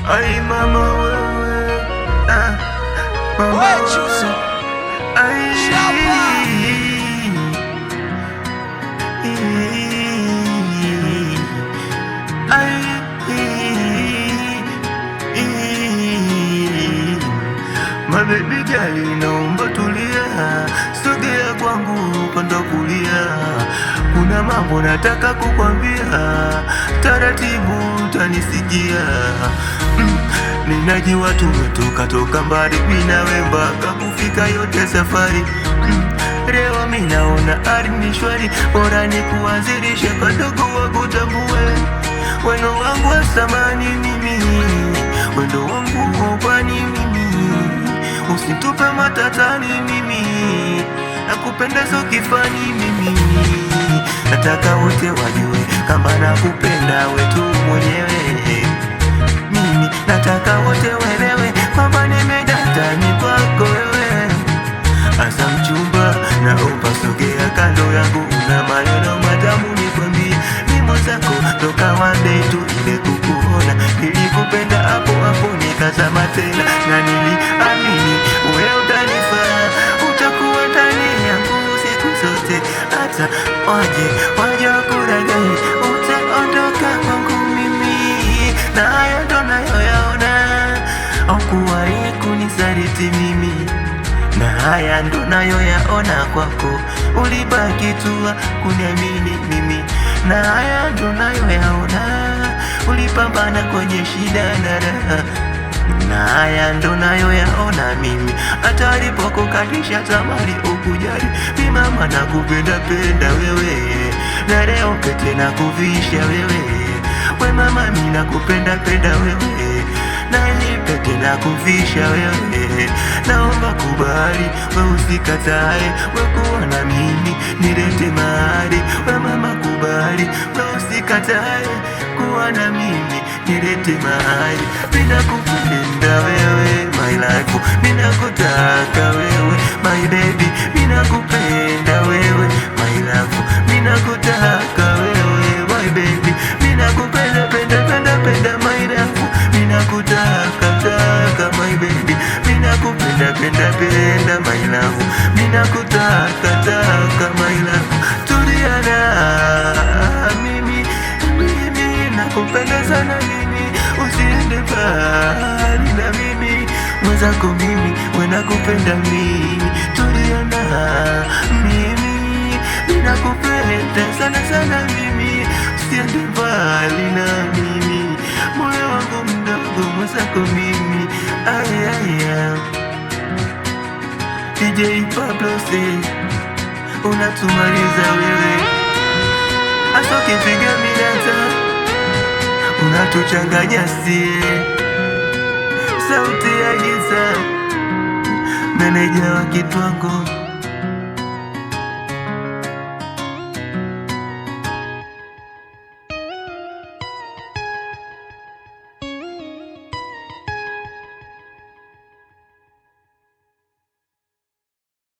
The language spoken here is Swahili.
Ai mama wewe, mama wewe, mabebi gali naomba tulia, sogea kwangu upande kulia, kuna mambo nataka kukwambia, taratibu utanisikia. Ninajua tumetoka mbali, mimi na wewe mpaka kufika yote safari. Leo mimi naona hali ni shwari, bora nikuanzilishe kadogo wakutambue, weno wangu wa samani mimi, wendo wangu kwani mimi, usitupe matatani mimi, nakupenda so kifani mimi, nataka wote wajue kama nakupenda wetu mwenyewe mimi, nataka wote welewe kwamba nimedata ni kwako wewe. Asa mchumba naomba sogea kando yangu, una maneno matamu nikwambie, mimo zako toka wande tu ile kukuona, nilikupenda hapo hapo nikazama tena, na niliamini wewe utanifaa, utakuwa ndani yangu siku zote, hata waje wakudanganye utaondoka kwangu mimi, na hayo ndo nayoyaona, haukuwahi kunisaliti mimi, na haya ndo nayoyaona kwako, ulibaki tu kuniamini mimi, na haya ndo nayoyaona, ulipambana kwenye shida na raha, na haya ndo nayoyaona mimi, hata alipokukatisha tamari ukujali, mimi mama nakupenda penda wewe, na leo pete nakuvisha wewe, we mama mimi nakupenda penda wewe, na hii pete nakuvisha wewe, naomba kubali we usikatae, we kuwa na mimi nilete mahali, we mama kubali we usikatae, kuwa na mimi nilete mahali, mina kupenda wewe my life, mina kutaka wewe my baby, mina kupenda wewe my love, mina kutaka wewe my baby, mina kupenda penda my love, mina kutaka my baby, mina kupenda penda my love, mina kutaka my love, tuliana mimi nakupenda sana mimi, usiende mbali na mimi, mwenzako mimi nakupenda mimi, tuliana mimi nakupenda sana mimi, usiende mbali na mimi, moyo wangu mdogo mwenzako mimi, aya DJ Pablo say unatumaliza wewe, asa ukipiga minata unatuchanganya sie, sauti ya giza, meneja wa Kitwango.